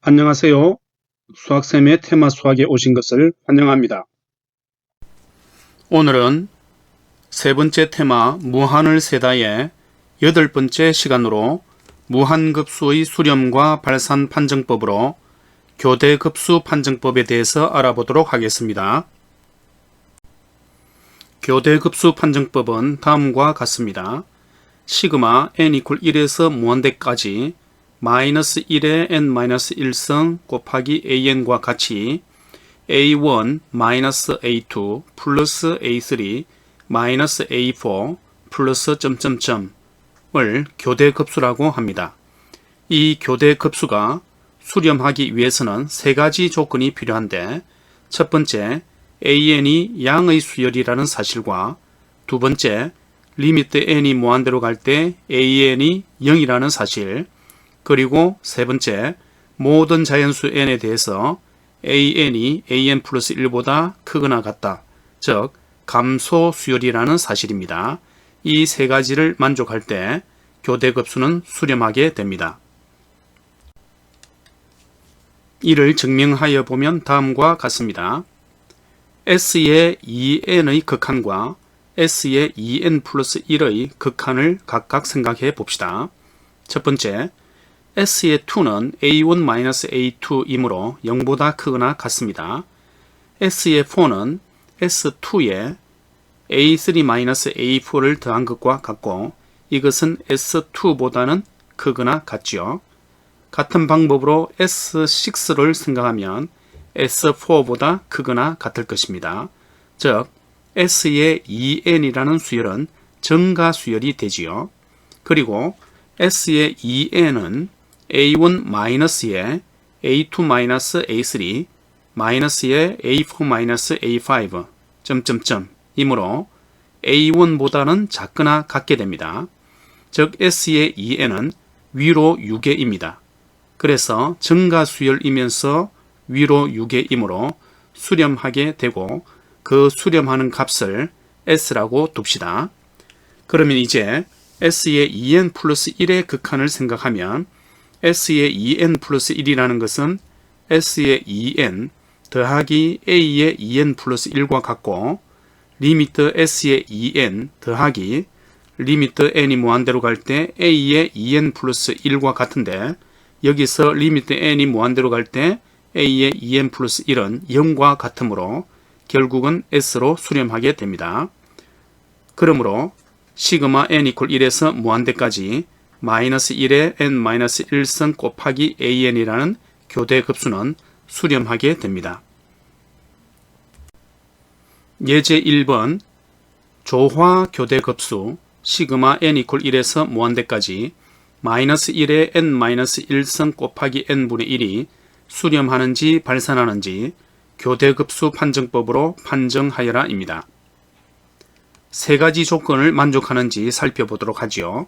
안녕하세요. 수학쌤의 테마 수학에 오신 것을 환영합니다. 오늘은 세 번째 테마 무한을 세다의 8번째 시간으로 무한급수의 수렴과 발산 판정법으로 교대급수 판정법에 대해서 알아보도록 하겠습니다. 교대급수 판정법은 다음과 같습니다. 시그마 n = 1에서 무한대까지 마이너스 1의 n-1성 곱하기 an과 같이 a1 마이너스 a2 플러스 a3 마이너스 a4 플러스 점점점을 교대급수라고 합니다. 이 교대급수가 수렴하기 위해서는 세 가지 조건이 필요한데, 첫 번째, an이 양의 수열이라는 사실과, 두 번째, 리미트 n이 무한대로 갈 때 an이 0이라는 사실, 그리고 세 번째, 모든 자연수 n에 대해서 an이 an 플러스 1보다 크거나 같다, 즉 감소 수열이라는 사실입니다. 이 세 가지를 만족할 때 교대급수는 수렴하게 됩니다. 이를 증명하여 보면 다음과 같습니다. S의 2n의 극한과 S의 2n 플러스 1의 극한을 각각 생각해 봅시다. 첫 번째, S의 2는 A1-A2이므로 0보다 크거나 같습니다. S의 4는 S2에 A3-A4를 더한 것과 같고, 이것은 S2보다는 크거나 같지요. 같은 방법으로 S6를 생각하면 S4보다 크거나 같을 것입니다. 즉 S의 2n이라는 수열은 정가수열이 되지요. 그리고 S의 2n은 A1-에 A2-A3 마이너스에 A4-A5 점점점 이므로 A1보다는 작거나 같게 됩니다. 즉 S의 2n은 위로 6개입니다. 그래서 정가수열이면서 위로 6개이므로 수렴하게 되고, 그 수렴하는 값을 S라고 둡시다. 그러면 이제 S의 2n 플러스 1의 극한을 생각하면 S의 2n 플러스 1이라는 것은 S의 2n 더하기 A의 2n 플러스 1과 같고, 리미트 S의 2n 더하기 리미트 n이 무한대로 갈 때 A의 2n 플러스 1과 같은데, 여기서 리미트 n이 무한대로 갈 때 A의 2n 플러스 1은 0과 같으므로 결국은 S로 수렴하게 됩니다. 그러므로 시그마 n = 1에서 무한대까지 마이너스 1의 n-1성 곱하기 an이라는 교대급수는 수렴하게 됩니다. 예제 1번 조화 교대급수 시그마 n = 1에서 무한대까지 마이너스 1의 n-1성 곱하기 n분의 1이 수렴하는지 발산하는지 교대급수 판정법으로 판정하여라 입니다. 세 가지 조건을 만족하는지 살펴보도록 하지요.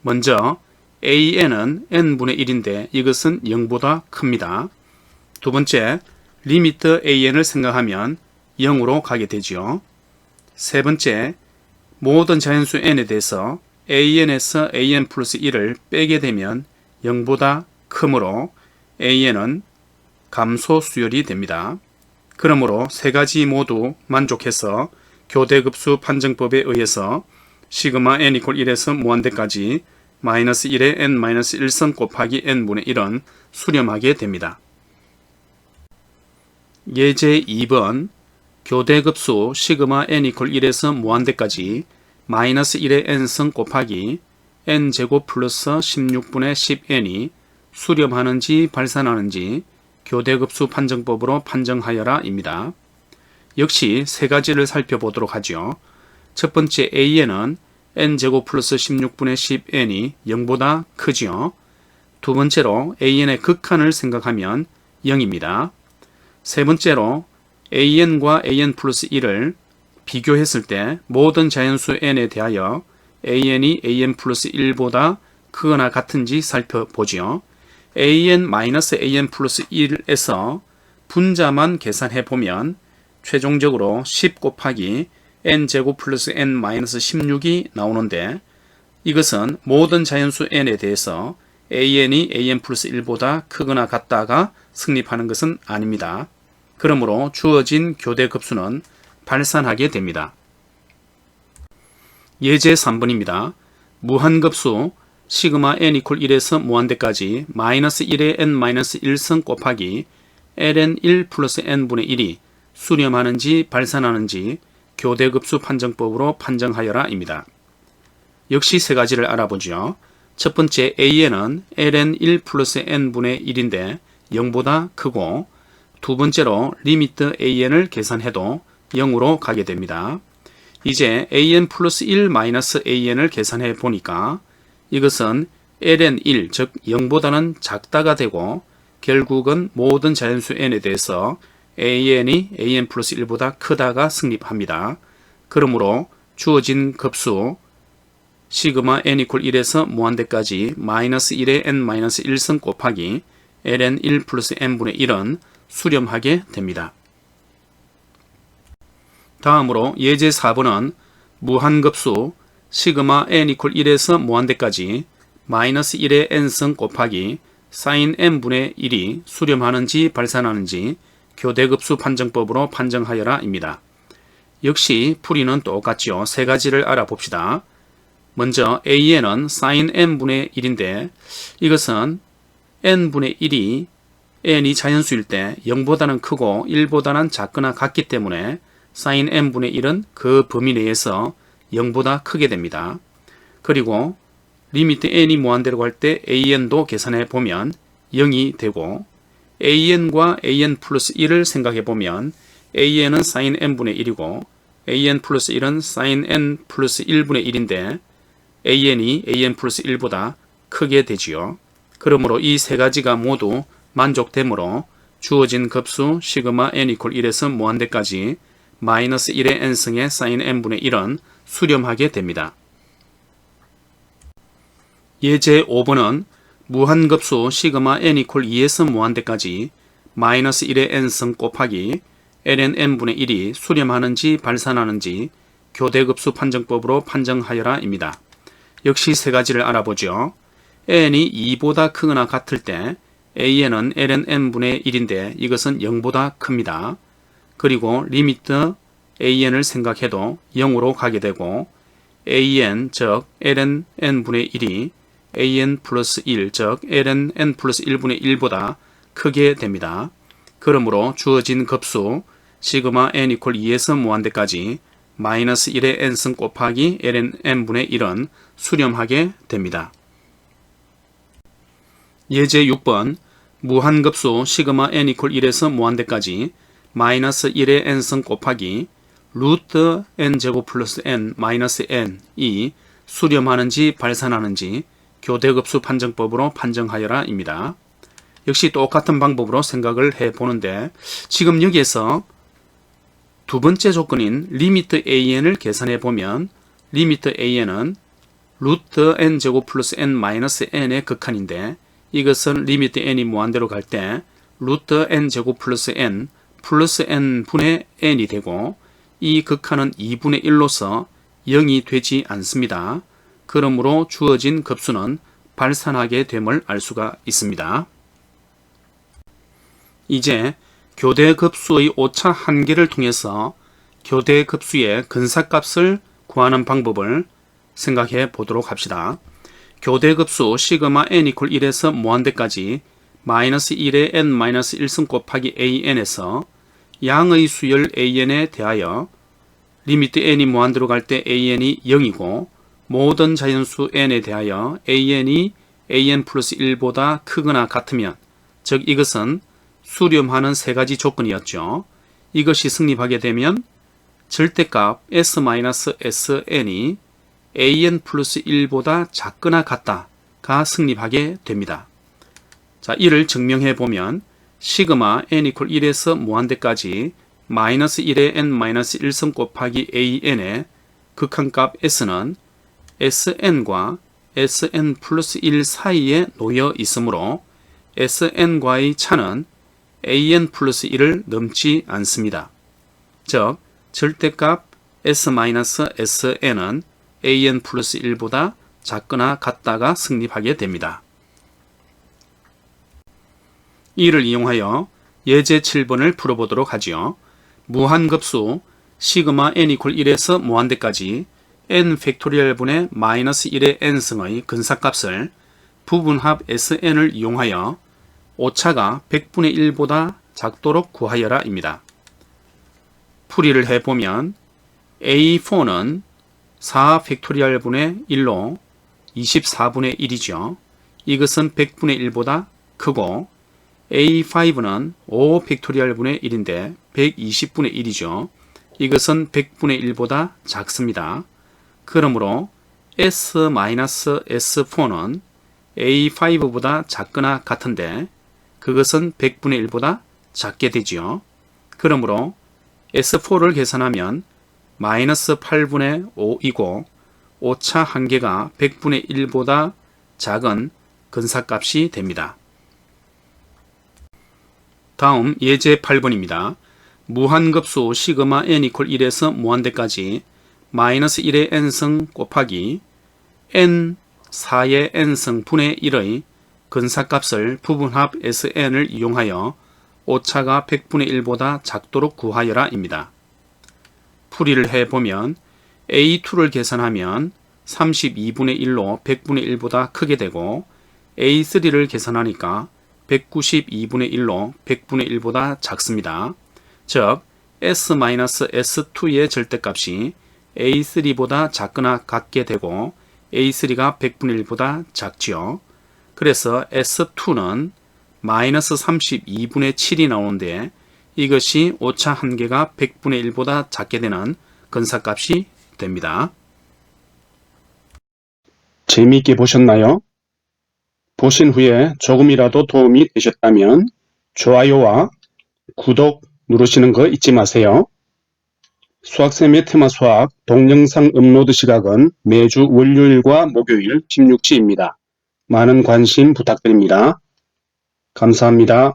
먼저 an은 n분의 1인데 이것은 0보다 큽니다. 두 번째, 리미트 an을 생각하면 0으로 가게 되지요. 세 번째, 모든 자연수 n에 대해서 an에서 an 플러스 1을 빼게 되면 0보다 크므로 an은 감소 수열이 됩니다. 그러므로 세 가지 모두 만족해서 교대급수 판정법에 의해서 시그마 n = 1에서 무한대까지 마이너스 1의 n-1성 곱하기 n분의 1은 수렴하게 됩니다. 예제 2번 교대급수 시그마 n = 1에서 무한대까지 마이너스 1의 n성 곱하기 n제곱 플러스 16분의 10n이 수렴하는지 발산하는지 교대급수 판정법으로 판정하여라 입니다. 역시 세 가지를 살펴보도록 하죠. 첫 번째 an은 n제곱 플러스 16분의 10n이 0보다 크지요. 두 번째로 an의 극한을 생각하면 0입니다. 세 번째로 an과 an 플러스 1을 비교했을 때 모든 자연수 n에 대하여 an이 an 플러스 1보다 크거나 같은지 살펴보지요. an-an 플러스 1에서 분자만 계산해 보면 최종적으로 10 곱하기 n제곱 플러스 n-16이 나오는데, 이것은 모든 자연수 n에 대해서 an이 an 플러스 1보다 크거나 같다가 성립하는 것은 아닙니다. 그러므로 주어진 교대급수는 발산하게 됩니다. 예제 3번입니다. 무한급수 시그마 n 이퀄 1에서 무한대까지 마이너스 1의 n-1성 곱하기 ln 1 플러스 n분의 1이 수렴하는지 발산하는지 교대급수 판정법으로 판정하여라 입니다. 역시 세 가지를 알아보죠. 첫 번째 an은 ln 1 플러스 n분의 1인데 0보다 크고, 두 번째로 리미트 an을 계산해도 0으로 가게 됩니다. 이제 an 플러스 1 마이너스 an을 계산해 보니까 이것은 ln 1, 즉 0보다는 작다가 되고 결국은 모든 자연수 n에 대해서 an이 an 플러스 1보다 크다가 성립합니다. 그러므로 주어진 급수 시그마 n 이퀄 1에서 무한대까지 마이너스 1의 n-1성 곱하기 ln 1 플러스 n분의 1은 수렴하게 됩니다. 다음으로 예제 4번은 무한급수 시그마 n 이퀄 1에서 무한대까지 마이너스 1의 n성 곱하기 sin n분의 1이 수렴하는지 발산하는지 교대급수 판정법으로 판정하여라 입니다. 역시 풀이는 똑같죠. 세 가지를 알아봅시다. 먼저 an은 sin n분의 1인데 이것은 n분의 1이 n이 자연수일 때 0보다는 크고 1보다는 작거나 같기 때문에 sin n분의 1은 그 범위 내에서 0보다 크게 됩니다. 그리고 리미트 n이 무한대로 갈 때 an도 계산해 보면 0이 되고, an과 an 플러스 1을 생각해 보면 an은 sin n분의 1이고 an 플러스 1은 sin n 플러스 1분의 1인데 an이 an 플러스 1보다 크게 되지요. 그러므로 이 세 가지가 모두 만족되므로 주어진 급수 시그마 n 이퀄 1에서 무한대까지 마이너스 1의 n승의 sin n분의 1은 수렴하게 됩니다. 예제 5번은 무한급수 시그마 n 이퀄 2에서 무한대까지 마이너스 1의 n승 곱하기 ln n분의 1이 수렴하는지 발산하는지 교대급수 판정법으로 판정하여라 입니다. 역시 세 가지를 알아보죠. n이 2보다 크거나 같을 때 an은 ln n분의 1인데 이것은 0보다 큽니다. 그리고 리미트 an을 생각해도 0으로 가게 되고, an 즉 ln n분의 1이 an 플러스 1 즉 ln n 플러스 1분의 1보다 크게 됩니다. 그러므로 주어진 급수 시그마 n 이퀄 2에서 무한대까지 마이너스 1의 n승 곱하기 ln n분의 1은 수렴하게 됩니다. 예제 6번 무한급수 시그마 n 이퀄 1에서 무한대까지 마이너스 1의 n승 곱하기 루트 n제곱 플러스 n 마이너스 n이 수렴하는지 발산하는지 교대급수 판정법으로 판정하여라 입니다. 역시 똑같은 방법으로 생각을 해보는데 지금 여기에서 두 번째 조건인 리미트 an을 계산해 보면 리미트 an은 루트 n제곱 플러스 n 마이너스 n의 극한인데 이것은 리미트 n이 무한대로 갈 때 루트 n제곱 플러스 n 플러스 n분의 n이 되고 이 극한은 2분의 1로서 0이 되지 않습니다. 그러므로 주어진 급수는 발산하게 됨을 알 수가 있습니다. 이제 교대급수의 오차 한계를 통해서 교대급수의 근사값을 구하는 방법을 생각해 보도록 합시다. 교대급수 시그마 n 이퀄 1에서 무한대까지 마이너스 1의 n-1승 곱하기 an에서 양의 수열 an에 대하여 리미트 n이 무한대로 갈 때 an이 0이고 모든 자연수 n에 대하여 an이 an 플러스 1보다 크거나 같으면, 즉 이것은 수렴하는 세 가지 조건이었죠. 이것이 성립하게 되면 절대값 s-sn이 an 플러스 1보다 작거나 같다가 성립하게 됩니다. 자, 이를 증명해 보면 시그마 n 이퀄 1에서 무한대까지 마이너스 1의 n-1승 곱하기 an의 극한값 s는 sn과 sn 플러스 1 사이에 놓여 있으므로 sn과의 차는 an 플러스 1을 넘지 않습니다. 즉 절대값 s-sn은 an 플러스 1보다 작거나 같다가 성립하게 됩니다. 이를 이용하여 예제 7번을 풀어보도록 하지요. 무한급수 시그마 n 이퀄 1에서 무한대까지 n 팩토리얼 분의 마이너스 1의 n승의 근사값을 부분합 Sn을 이용하여 오차가 100분의 1보다 작도록 구하여라 입니다. 풀이를 해보면 A4는 4 팩토리얼 분의 1로 24분의 1이죠. 이것은 100분의 1보다 크고 A5는 5 팩토리얼 분의 1인데 120분의 1이죠. 이것은 100분의 1보다 작습니다. 그러므로 S-S4는 A5보다 작거나 같은데 그것은 100분의 1보다 작게 되지요. 그러므로 S4를 계산하면 마이너스 8분의 5이고 오차 한계가 100분의 1보다 작은 근사값이 됩니다. 다음 예제 8번입니다. 무한급수 시그마 n 이퀄 1에서 무한대까지 마이너스 1의 n승 곱하기 n 4의 n승 분의 1의 근사값을 부분합 Sn을 이용하여 오차가 100분의 1보다 작도록 구하여라 입니다. 풀이를 해보면 A2를 계산하면 32분의 1로 100분의 1보다 크게 되고 A3를 계산하니까 192분의 1로 100분의 1보다 작습니다. 즉 S-S2의 절대값이 A3보다 작거나 같게 되고 A3가 100분의 1보다 작지요. 그래서 S2는 마이너스 32분의 7이 나오는데 이것이 오차 한계가 100분의 1보다 작게 되는 근사값이 됩니다. 재미있게 보셨나요? 보신 후에 조금이라도 도움이 되셨다면 좋아요와 구독 누르시는 거 잊지 마세요. 수학쌤의 테마수학 동영상 업로드 시각은 매주 월요일과 목요일 16시입니다. 많은 관심 부탁드립니다. 감사합니다.